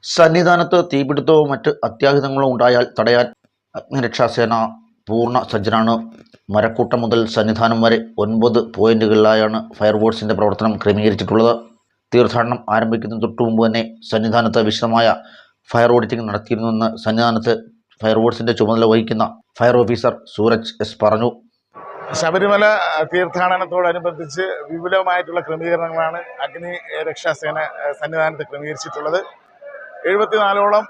സന്നിധാനത്ത് തീപിടുത്തവും മറ്റ് അത്യാഹിതങ്ങളോ ഉണ്ടായാൽ തടയാൻ അഗ്നിരക്ഷാസേന പൂർണ്ണ സജ്ജരാണ്. മരക്കൂട്ടം മുതൽ സന്നിധാനം വരെ 9 പോയിന്റുകളിലായാണ് ഫയർഫോഴ്സിന്റെ പ്രവർത്തനം ക്രമീകരിച്ചിട്ടുള്ളത്. തീർത്ഥാടനം ആരംഭിക്കുന്നതിന് തൊട്ടുമുമ്പ് തന്നെ സന്നിധാനത്ത് വിശദമായ ഫയർ ഓഡിറ്റിംഗ് നടത്തിയിരുന്നുവെന്ന് സന്നിധാനത്ത് ഫയർഫോഴ്സിന്റെ ചുമതല വഹിക്കുന്ന ഫയർ ഓഫീസർ സൂരജ് എസ് പറഞ്ഞു. ശബരിമല തീർത്ഥാടനത്തോടനുബന്ധിച്ച് വിപുലമായിട്ടുള്ള ക്രമീകരണങ്ങളാണ് അഗ്നി രക്ഷാസേന സന്നിധാനത്ത് ക്രമീകരിച്ചിട്ടുള്ളത്. 74ഓളം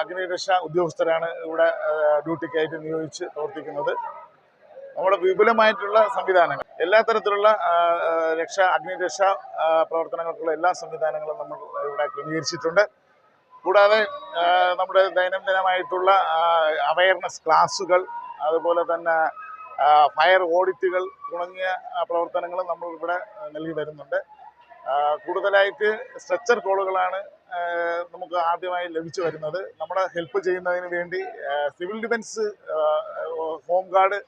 അഗ്നിരക്ഷാ ഉദ്യോഗസ്ഥരാണ് ഇവിടെ ഡ്യൂട്ടിക്കായിട്ട് നിയോഗിച്ച് പ്രവർത്തിക്കുന്നത്. നമ്മുടെ വിപുലമായിട്ടുള്ള സംവിധാനങ്ങൾ, എല്ലാ തരത്തിലുള്ള അഗ്നിരക്ഷാ പ്രവർത്തനങ്ങൾക്കുള്ള എല്ലാ സംവിധാനങ്ങളും നമ്മൾ ഇവിടെ ക്രമീകരിച്ചിട്ടുണ്ട്. കൂടാതെ നമ്മുടെ ദൈനംദിനമായിട്ടുള്ള അവയർനെസ് ക്ലാസുകൾ, അതുപോലെ തന്നെ ഫയർ ഓഡിറ്റുകൾ തുടങ്ങിയ പ്രവർത്തനങ്ങളും നമ്മൾ ഇവിടെ നൽകി വരുന്നുണ്ട്. കൂടുതലായിട്ട് സ്ട്രെച്ചർ കോളുകളാണ് നമുക്ക് ആദ്യമായി ലഭിച്ചു വരുന്നത്. നമ്മളെ ഹെൽപ്പ് ചെയ്യുന്നതിന് വേണ്ടി സിവിൽ ഡിഫൻസ്, ഹോം ഗാർഡ്,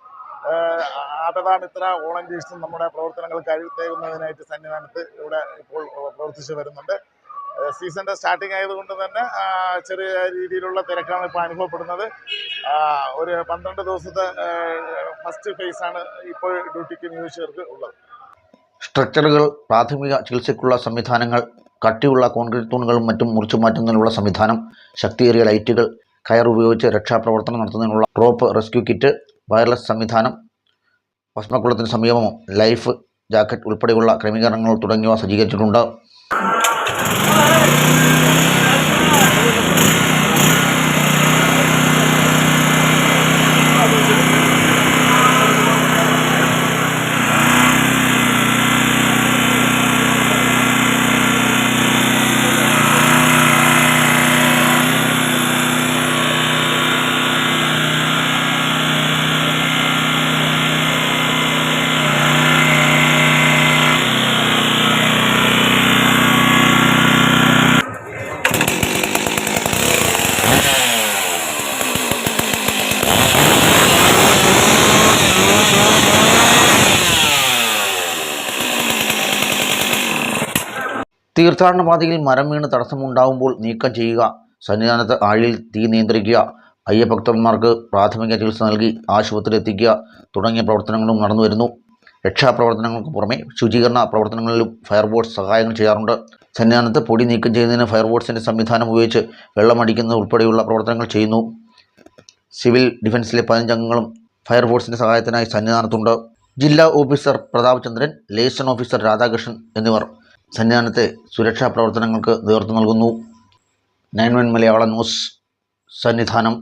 ആപദാമിത്ര വോളണ്ടിയേഴ്സും നമ്മുടെ പ്രവർത്തനങ്ങൾ കരുത്തേകുന്നതിനായിട്ട് സന്നിധാനത്ത് ഇവിടെ ഇപ്പോൾ പ്രവർത്തിച്ചു വരുന്നുണ്ട്. സീസണിൻ്റെ സ്റ്റാർട്ടിങ് ആയതുകൊണ്ട് തന്നെ ചെറിയ രീതിയിലുള്ള തിരക്കാണ് ഇപ്പോൾ അനുഭവപ്പെടുന്നത്. ഒരു 12 ദിവസത്തെ ഫസ്റ്റ് ഫേസാണ് ഇപ്പോൾ ഡ്യൂട്ടിക്ക് നിയോഗിച്ചവർക്ക് ഉള്ളത്. സ്ട്രക്ചറുകൾ, പ്രാഥമിക ചികിത്സയ്ക്കുള്ള സംവിധാനങ്ങൾ, കട്ടിയുള്ള കോൺക്രീറ്റ് തൂണുകളും മറ്റും മുറിച്ചു മാറ്റുന്നതിനുള്ള സംവിധാനം, ശക്തിയേറിയ ലൈറ്റുകൾ, കയർ ഉപയോഗിച്ച് രക്ഷാപ്രവർത്തനം നടത്തുന്നതിനുള്ള റോപ്പ് റെസ്ക്യൂ കിറ്റ്, വയർലെസ് സംവിധാനം, ഭസ്മക്കുളത്തിന് സമീപം ലൈഫ് ജാക്കറ്റ് ഉൾപ്പെടെയുള്ള ക്രമീകരണങ്ങൾ തുടങ്ങിയവ സജ്ജീകരിച്ചിട്ടുണ്ട്. തീർത്ഥാടന പാതയിൽ മരം വീണ് തടസ്സമുണ്ടാകുമ്പോൾ നീക്കം ചെയ്യുക, സന്നിധാനത്ത് ആഴിയിൽ തീ നിയന്ത്രിക്കുക, അയ്യഭക്തന്മാർക്ക് പ്രാഥമിക ചികിത്സ നൽകി ആശുപത്രിയിൽ എത്തിക്കുക തുടങ്ങിയ പ്രവർത്തനങ്ങളും നടന്നുവരുന്നു. രക്ഷാപ്രവർത്തനങ്ങൾക്ക് പുറമെ ശുചീകരണ പ്രവർത്തനങ്ങളിലും ഫയർഫോഴ്സ് സഹായങ്ങൾ ചെയ്യാറുണ്ട്. സന്നിധാനത്ത് പൊടി നീക്കം ചെയ്യുന്നതിന് ഫയർഫോഴ്സിൻ്റെ സംവിധാനം ഉപയോഗിച്ച് വെള്ളമടിക്കുന്നത് ഉൾപ്പെടെയുള്ള പ്രവർത്തനങ്ങൾ ചെയ്യുന്നു. സിവിൽ ഡിഫൻസിലെ 15 അംഗങ്ങളും ഫയർഫോഴ്സിൻ്റെ സഹായത്തിനായി സന്നിധാനത്തുണ്ട്. ജില്ലാ ഓഫീസർ പ്രതാപ് ചന്ദ്രൻ, ലേസൺ ഓഫീസർ രാധാകൃഷ്ണൻ എന്നിവർ സന്നിധാനത്തെ സുരക്ഷാ പ്രവർത്തനങ്ങൾക്ക് നേതൃത്വം നൽകുന്നു. 9 മലയാളം ന്യൂസ്, സന്നിധാനം.